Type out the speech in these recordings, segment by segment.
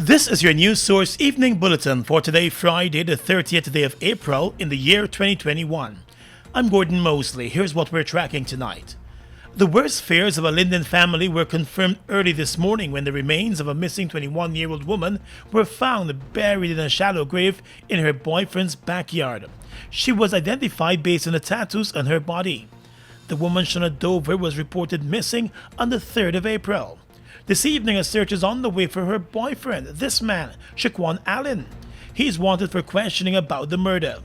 This is your News Source Evening Bulletin for today, Friday, the 30th day of April in the year 2021. I'm Gordon Mosley. Here's what we're tracking tonight. The worst fears of a Linden family were confirmed early this morning when the remains of a missing 21-year-old woman were found buried in a shallow grave in her boyfriend's backyard. She was identified based on the tattoos on her body. The woman, Shona Dover, was reported missing on the 3rd of April. This evening, a search is on the way for her boyfriend, this man, Shaquan Allen. He's wanted for questioning about the murder.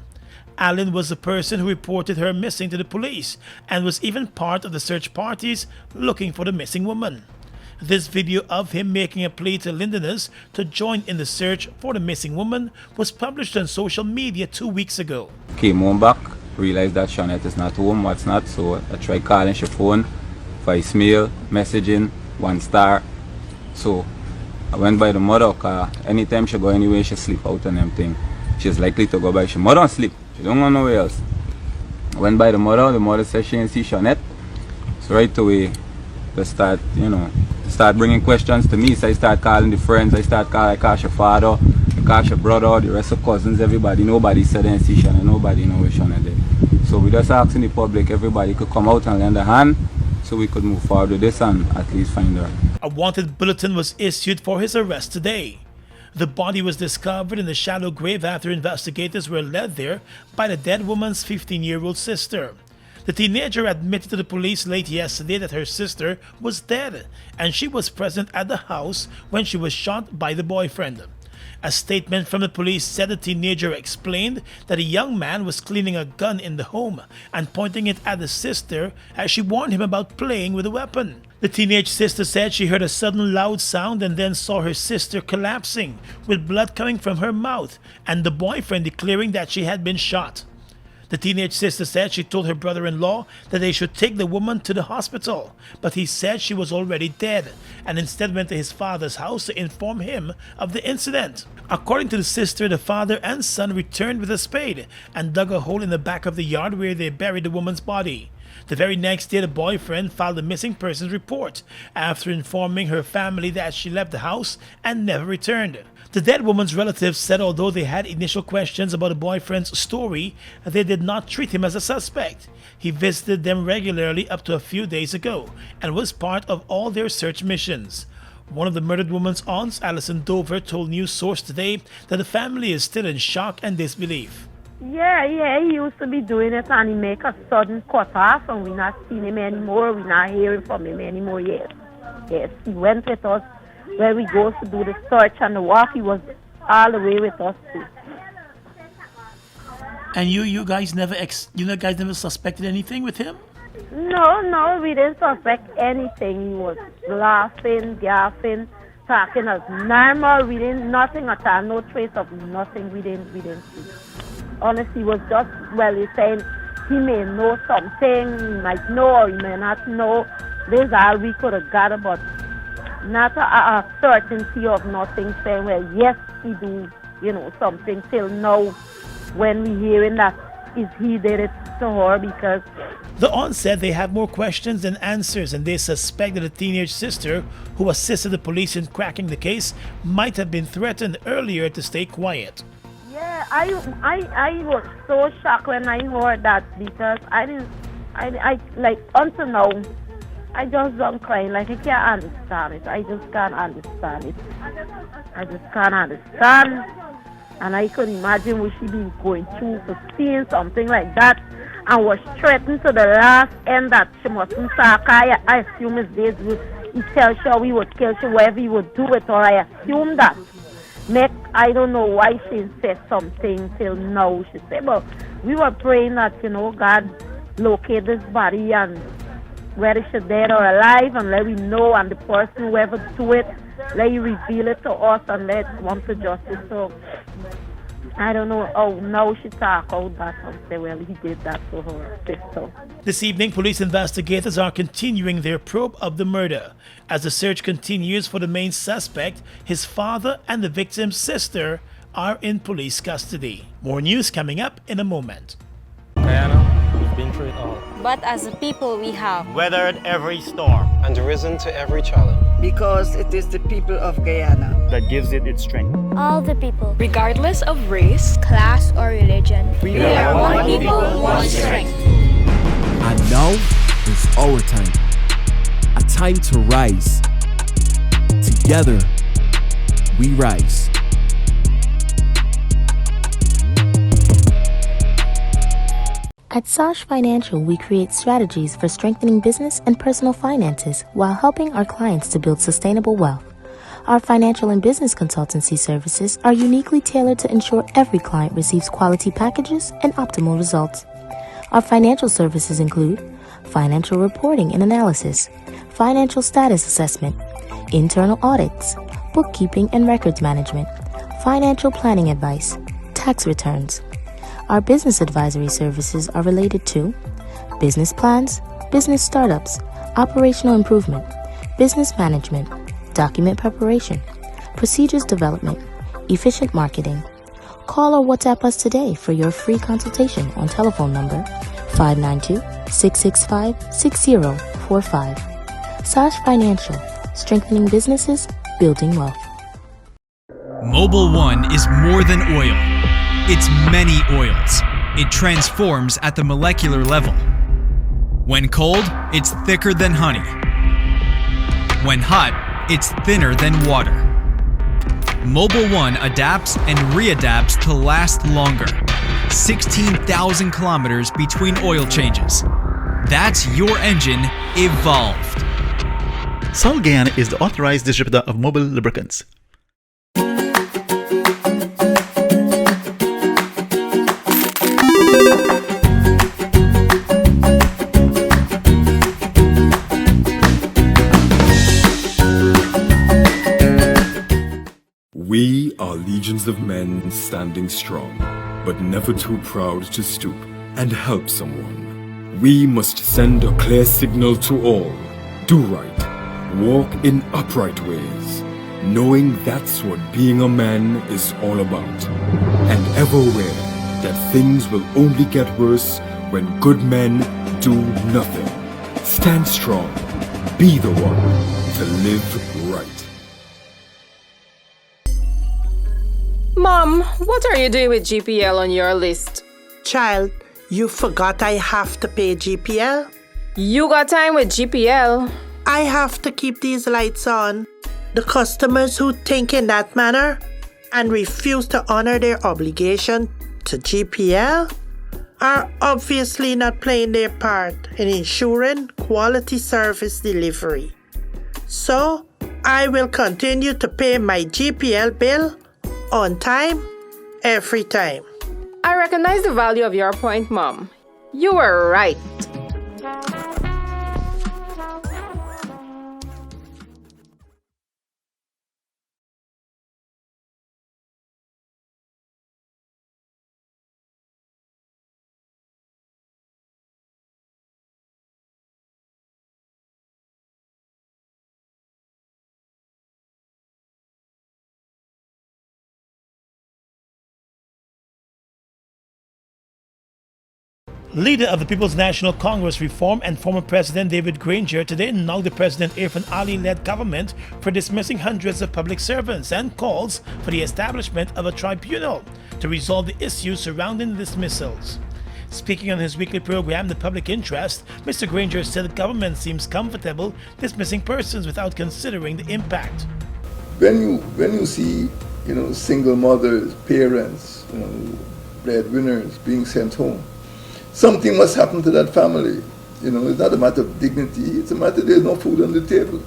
Allen was the person who reported her missing to the police and was even part of the search parties looking for the missing woman. This video of him making a plea to Lindeners to join in the search for the missing woman was published on social media 2 weeks ago. Came home back, realized that Shawnette is not home, what's not, so I tried calling her phone, voicemail, messaging, 1 star. So I went by the mother, because anytime she go anywhere, she sleep out on them thing. She's likely to go by. She mother don't sleep. She don't go nowhere else. I went by the mother said she didn't see Shawnette. So right away, they start bringing questions to me. So I start calling the friends, I call her father, I call her brother, the rest of cousins, everybody. Nobody said they didn't see Shawnette, nobody know where Shawnette is. So we just asking the public, everybody could come out and lend a hand, so we could move forward with this and at least find her. A wanted bulletin was issued for his arrest today. The body was discovered in the shallow grave after investigators were led there by the dead woman's 15-year-old sister. The teenager admitted to the police late yesterday that her sister was dead and she was present at the house when she was shot by the boyfriend. A statement from the police said the teenager explained that a young man was cleaning a gun in the home and pointing it at the sister as she warned him about playing with a weapon. The teenage sister said she heard a sudden loud sound and then saw her sister collapsing with blood coming from her mouth and the boyfriend declaring that she had been shot. The teenage sister said she told her brother-in-law that they should take the woman to the hospital, but he said she was already dead and instead went to his father's house to inform him of the incident. According to the sister, the father and son returned with a spade and dug a hole in the back of the yard where they buried the woman's body. The very next day, the boyfriend filed a missing persons report after informing her family that she left the house and never returned. The dead woman's relatives said although they had initial questions about the boyfriend's story, they did not treat him as a suspect. He visited them regularly up to a few days ago and was part of all their search missions. One of the murdered woman's aunts, Alison Dover, told News Source today that the family is still in shock and disbelief. Yeah, he used to be doing it and he make a sudden cut off and we're not seeing him anymore, we're not hearing from him anymore, yes. Yes, he went with us where we go to do the search and the walk, he was all the way with us too. And you guys never suspected anything with him? No, we didn't suspect anything. He was laughing, gaffing, talking as normal. We didn't, nothing at all, no trace of nothing we didn't see. Honestly, it was just, he's saying he may know something, he might know or he may not know. This is all we could have got about. Not a certainty of nothing saying, well, yes, he do, something till now when we hearing that is he did it to her because... The aunt said they have more questions than answers and they suspect that the teenage sister who assisted the police in cracking the case might have been threatened earlier to stay quiet. Yeah, I was so shocked when I heard that because I until now, I just don't cry. I can't understand it. I just can't understand it. I just can't understand. And I could imagine what she been going through for seeing something like that and was threatened to the last end that she mustn't talk. I assume his days he tell her we would kill her, whatever he would do with her. I assume that. I don't know why she said something till now. She said, but we were praying that, God locate this body and whether she's dead or alive and let we know and the person whoever do it, let you reveal it to us and let come to justice. So I don't know. Oh, now she talk out that and say, well, he did that to her sister. This evening, police investigators are continuing their probe of the murder. As the search continues for the main suspect, his father and the victim's sister are in police custody. More news coming up in a moment. Guyana, we've been through it all. But as a people we have weathered every storm and risen to every challenge. because it is the people of Guyana that gives it its strength. All the people, regardless of race, class, or religion. We are one people, one strength. And now is our time. A time to rise. Together, we rise. At Sash Financial, we create strategies for strengthening business and personal finances while helping our clients to build sustainable wealth. Our financial and business consultancy services are uniquely tailored to ensure every client receives quality packages and optimal results. Our financial services include financial reporting and analysis, financial status assessment, internal audits, bookkeeping and records management, financial planning advice, tax returns. Our business advisory services are related to business plans, business startups, operational improvement, business management, document preparation, procedures development, efficient marketing. Call or WhatsApp us today for your free consultation on telephone number 592-665-6045. Sash Financial, strengthening businesses, building wealth. Mobil 1 is more than oil. It's many oils. It transforms at the molecular level. When cold, it's thicker than honey. When hot, it's thinner than water. Mobil 1 adapts and readapts to last longer. 16,000 kilometers between oil changes. That's your engine evolved. Sol Guyana is the authorized distributor of Mobil lubricants. We are legions of men standing strong, but never too proud to stoop and help someone. We must send a clear signal to all. Do right, walk in upright ways, knowing that's what being a man is all about. And ever aware that things will only get worse when good men do nothing. Stand strong, be the one to live right. Mom, what are you doing with GPL on your list? Child, you forgot I have to pay GPL? You got time with GPL. I have to keep these lights on. The customers who think in that manner and refuse to honor their obligation to GPL are obviously not playing their part in ensuring quality service delivery. So, I will continue to pay my GPL bill on time, every time. I recognize the value of your point, Mom. You were right. Leader of the People's National Congress Reform and former President David Granger today knocked the President Irfan Ali-led government for dismissing hundreds of public servants and calls for the establishment of a tribunal to resolve the issues surrounding the dismissals. Speaking on his weekly program, The Public Interest, Mr. Granger said the government seems comfortable dismissing persons without considering the impact. When you see, single mothers, parents, breadwinners being sent home, something must happen to that family. It's not a matter of dignity, it's a matter there's no food on the table.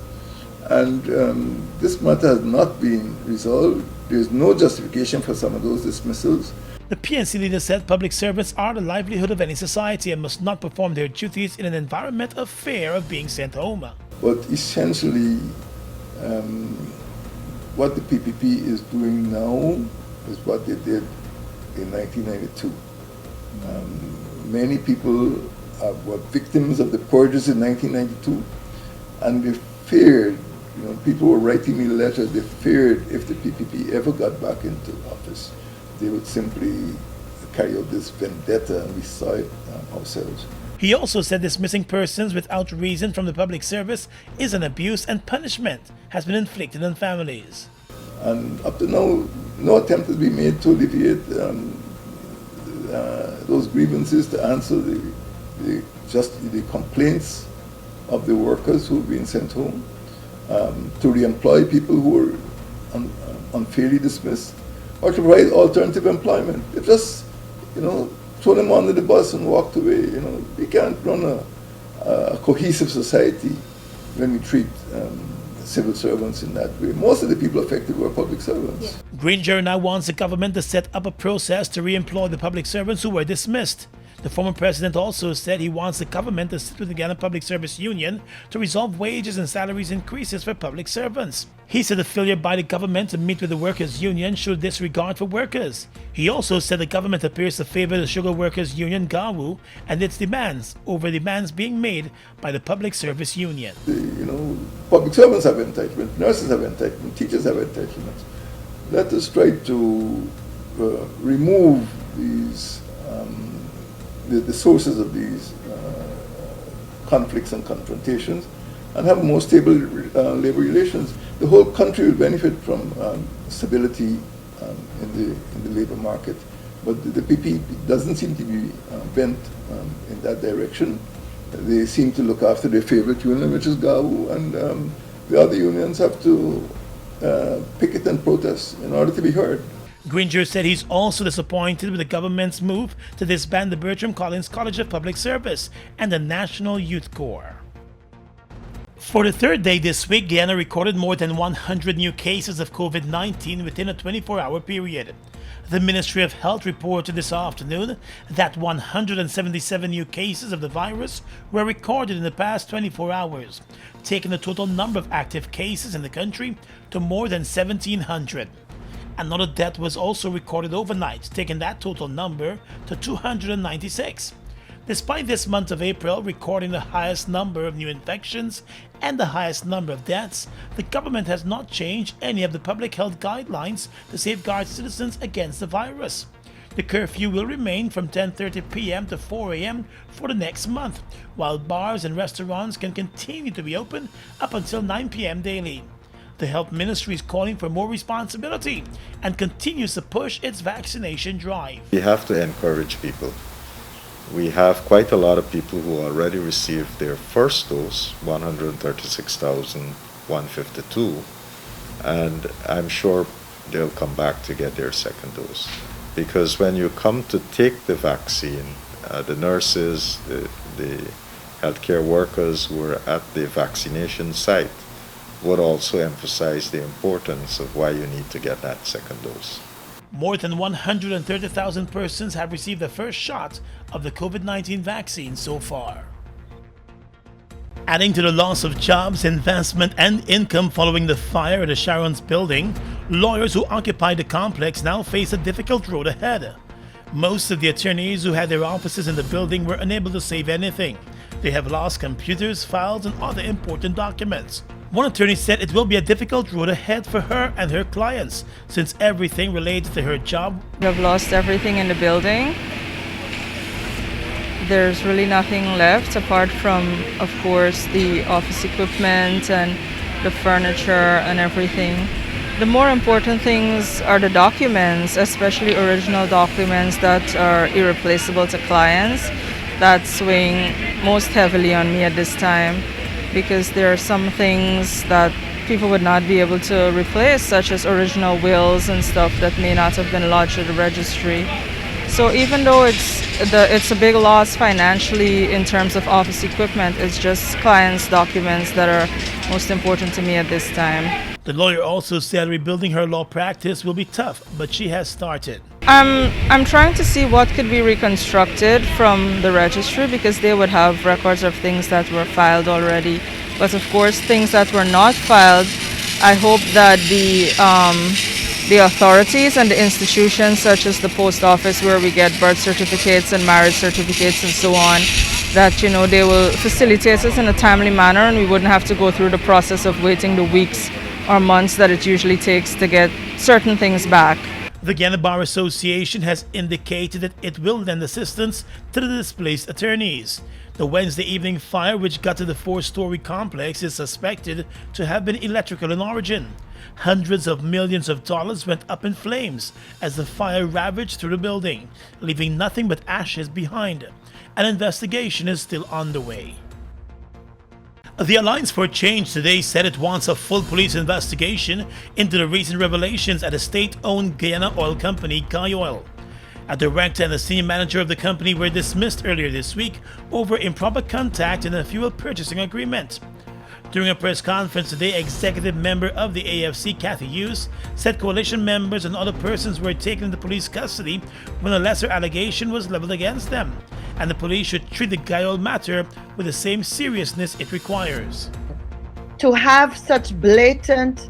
And this matter has not been resolved. There's no justification for some of those dismissals. The PNC leader said public servants are the livelihood of any society and must not perform their duties in an environment of fear of being sent home. But essentially, what the PPP is doing now is what they did in 1992. Many people were victims of the purges in 1992, and they feared, people were writing me letters, they feared if the PPP ever got back into office, they would simply carry out this vendetta, and we saw it ourselves. He also said dismissing persons without reason from the public service is an abuse and punishment has been inflicted on families. And up to now, no attempt has been made to alleviate those grievances, to answer the complaints of the workers who have been sent home, to re-employ people who were unfairly dismissed, or to provide alternative employment. They've just, thrown them under the bus and walked away. We can't run a cohesive society when we treat civil servants in that way. Most of the people affected were public servants. Granger now wants the government to set up a process to re-employ the public servants who were dismissed. The former president also said he wants the government to sit with the Guyana Public Service Union to resolve wages and salaries increases for public servants. He said the failure by the government to meet with the workers' union showed disregard for workers. He also said the government appears to favor the Sugar Workers Union GAWU and its demands over demands being made by the Public Service Union. Public servants have entitlement, nurses have entitlement, teachers have entitlements. Let us try to remove these the sources of these conflicts and confrontations and have more stable labor relations. The whole country will benefit from stability in the labor market. But the PP doesn't seem to be bent in that direction. They seem to look after their favorite union, which is GAWU, and the other unions have to picket and protest in order to be heard. Granger said he's also disappointed with the government's move to disband the Bertram Collins College of Public Service and the National Youth Corps. For the third day this week, Guyana recorded more than 100 new cases of COVID-19 within a 24-hour period. The Ministry of Health reported this afternoon that 177 new cases of the virus were recorded in the past 24 hours, taking the total number of active cases in the country to more than 1,700. Another death was also recorded overnight, taking that total number to 296. Despite this month of April recording the highest number of new infections and the highest number of deaths, the government has not changed any of the public health guidelines to safeguard citizens against the virus. The curfew will remain from 10:30 p.m. to 4 a.m. for the next month, while bars and restaurants can continue to be open up until 9 p.m. daily. The Health Ministry is calling for more responsibility and continues to push its vaccination drive. We have to encourage people. We have quite a lot of people who already received their first dose, 136,152, and I'm sure they'll come back to get their second dose. Because when you come to take the vaccine, the nurses, the healthcare workers who are at the vaccination site would also emphasize the importance of why you need to get that second dose. More than 130,000 persons have received the first shot of the COVID-19 vaccine so far. Adding to the loss of jobs, investment, and income following the fire at the Sharon's building, lawyers who occupy the complex now face a difficult road ahead. Most of the attorneys who had their offices in the building were unable to save anything. They have lost computers, files, and other important documents. One attorney said it will be a difficult road ahead for her and her clients, since everything related to her job. We have lost everything in the building. There's really nothing left apart from, of course, the office equipment and the furniture and everything. The more important things are the documents, especially original documents that are irreplaceable to clients, that swing most heavily on me at this time, because there are some things that people would not be able to replace, such as original wills and stuff that may not have been lodged at the registry. So even though it's a big loss financially in terms of office equipment, it's just clients' documents that are most important to me at this time. The lawyer also said rebuilding her law practice will be tough, but she has started. I'm trying to see what could be reconstructed from the registry, because they would have records of things that were filed already. But of course, things that were not filed, I hope that the authorities and the institutions such as the post office, where we get birth certificates and marriage certificates and so on, that they will facilitate us in a timely manner and we wouldn't have to go through the process of waiting the weeks or months that it usually takes to get certain things back. The Guyana Bar Association has indicated that it will lend assistance to the displaced attorneys. The Wednesday evening fire, which gutted the four-story complex, is suspected to have been electrical in origin. Hundreds of millions of dollars went up in flames as the fire ravaged through the building, leaving nothing but ashes behind. An investigation is still underway. The Alliance for Change today said it wants a full police investigation into the recent revelations at the state-owned Guyana oil company, Guyoil. A director and a senior manager of the company were dismissed earlier this week over improper contact in a fuel purchasing agreement. During a press conference today, executive member of the AFC, Kathy Hughes, said coalition members and other persons were taken into police custody when a lesser allegation was leveled against them, and the police should treat the Guyoil matter with the same seriousness it requires. To have such blatant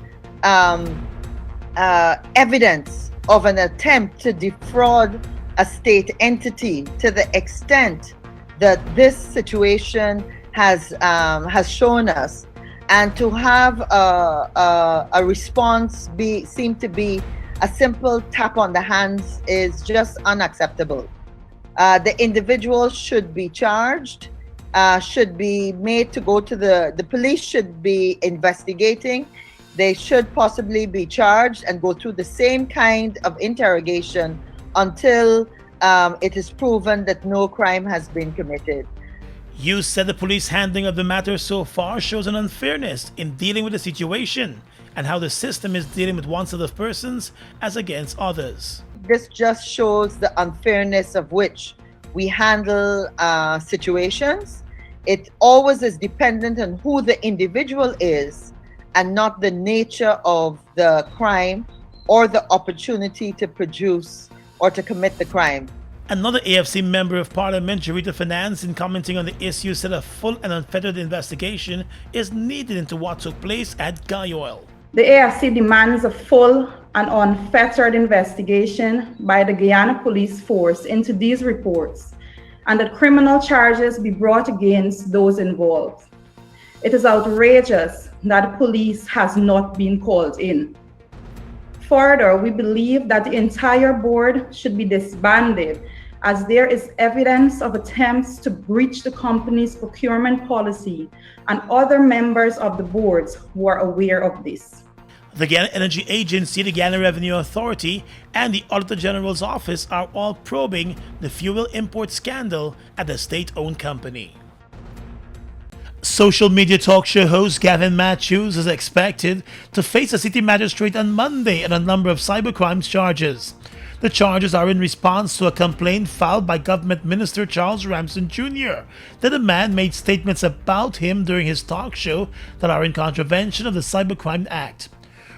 evidence of an attempt to defraud a state entity to the extent that this situation has shown us, and to have a response seem to be a simple tap on the hands is just unacceptable. The individual should be charged, should be made to go to the police should be investigating. They should possibly be charged and go through the same kind of interrogation until it is proven that no crime has been committed. Hughes said the police handling of the matter so far shows an unfairness in dealing with the situation and how the system is dealing with one set of persons as against others. This just shows the unfairness of which we handle situations. It always is dependent on who the individual is and not the nature of the crime or the opportunity to produce or to commit the crime. Another AFC member of Parliament, Jarita Finance, in commenting on the issue, said a full and unfettered investigation is needed into what took place at Guyoil. The AFC demands a full and unfettered investigation by the Guyana Police Force into these reports, and that criminal charges be brought against those involved. It is outrageous that police has not been called in. Further, we believe that the entire board should be disbanded, as there is evidence of attempts to breach the company's procurement policy, and other members of the boards were aware of this. The Guyana Energy Agency, the Guyana Revenue Authority, and the Auditor General's Office are all probing the fuel import scandal at the state-owned company. Social media talk show host Gavin Matthews is expected to face a city magistrate on Monday on a number of cybercrime charges. The charges are in response to a complaint filed by Government Minister Charles Ramson Jr. that a man made statements about him during his talk show that are in contravention of the Cybercrime Act.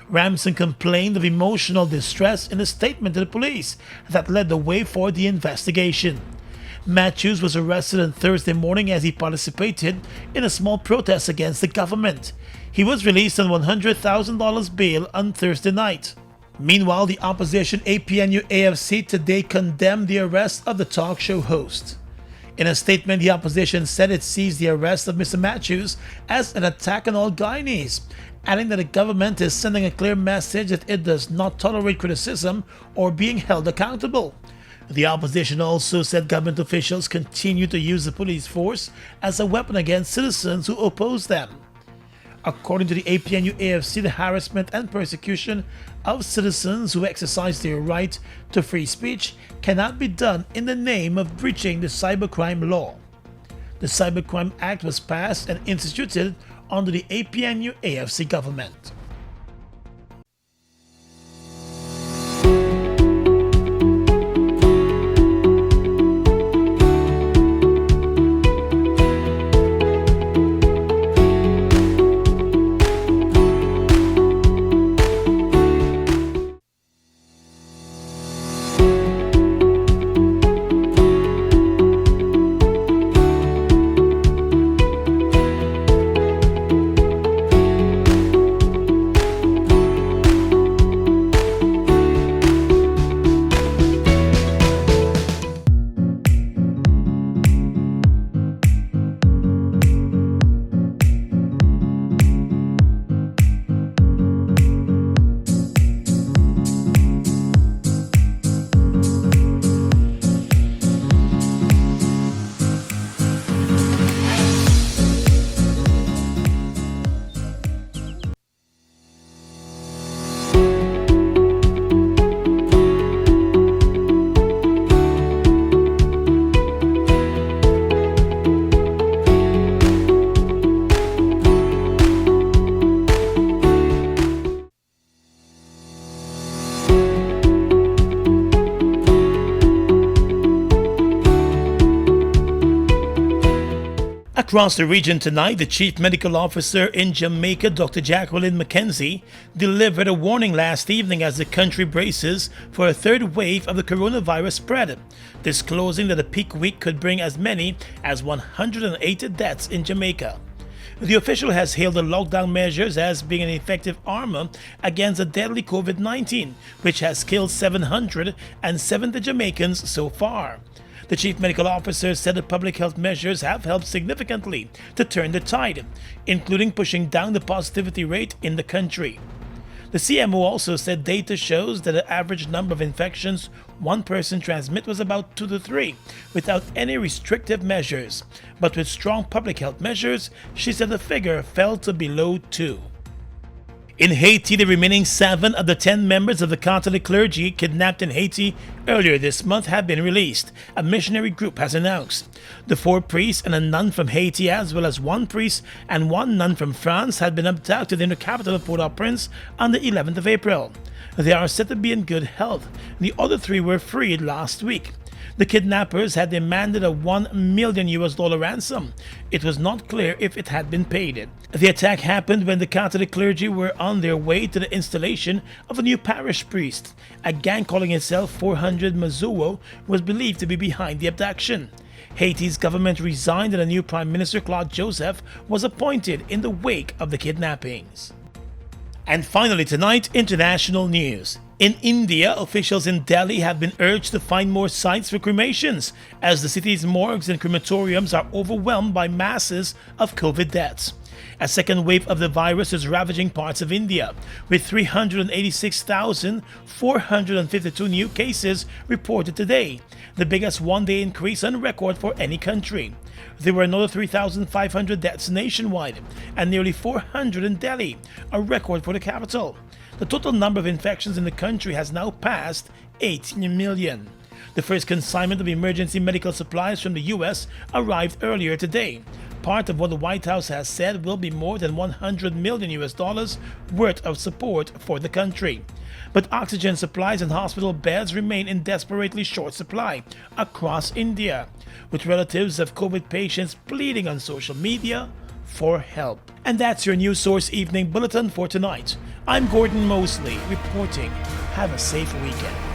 Ramson complained of emotional distress in a statement to the police that led the way for the investigation. Matthews was arrested on Thursday morning as he participated in a small protest against the government. He was released on $100,000 bail on Thursday night. Meanwhile, the opposition APNU-AFC today condemned the arrest of the talk show host. In a statement, the opposition said it sees the arrest of Mr. Matthews as an attack on all Guyanese, adding that the government is sending a clear message that it does not tolerate criticism or being held accountable. The opposition also said government officials continue to use the police force as a weapon against citizens who oppose them. According to the APNU-AFC, the harassment and persecution of citizens who exercise their right to free speech cannot be done in the name of breaching the cybercrime law. The Cybercrime Act was passed and instituted under the APNU-AFC government. Across the region tonight, the chief medical officer in Jamaica, Dr. Jacqueline McKenzie, delivered a warning last evening as the country braces for a third wave of the coronavirus spread, disclosing that a peak week could bring as many as 180 deaths in Jamaica. The official has hailed the lockdown measures as being an effective armor against the deadly COVID-19, which has killed 770 Jamaicans so far. The chief medical officer said the public health measures have helped significantly to turn the tide, including pushing down the positivity rate in the country. The CMO also said data shows that the average number of infections one person transmits was about 2 to 3, without any restrictive measures. But with strong public health measures, she said the figure fell to below 2. In Haiti, the remaining 7 of the 10 members of the Catholic clergy kidnapped in Haiti earlier this month have been released, a missionary group has announced. The 4 priests and a nun from Haiti, as well as 1 priest and 1 nun from France, had been abducted in the capital of Port-au-Prince on the 11th of April. They are said to be in good health. The other 3 were freed last week. The kidnappers had demanded a $1 million ransom. It was not clear if it had been paid. The attack happened when the Catholic clergy were on their way to the installation of a new parish priest. A gang calling itself 400 Mazuo was believed to be behind the abduction. Haiti's government resigned and a new Prime Minister, Claude Joseph, was appointed in the wake of the kidnappings. And finally tonight, international news. In India, officials in Delhi have been urged to find more sites for cremations as the city's morgues and crematoriums are overwhelmed by masses of COVID deaths. A second wave of the virus is ravaging parts of India, with 386,452 new cases reported today, the biggest one-day increase on record for any country. There were another 3,500 deaths nationwide and nearly 400 in Delhi, a record for the capital. The total number of infections in the country has now passed 18 million. The first consignment of emergency medical supplies from the U.S. arrived earlier today. Part of what the White House has said will be more than $100 million worth of support for the country. But oxygen supplies and hospital beds remain in desperately short supply across India, with relatives of COVID patients pleading on social media for help. And that's your News Source Evening Bulletin for tonight. I'm Gordon Mosley reporting. Have a safe weekend.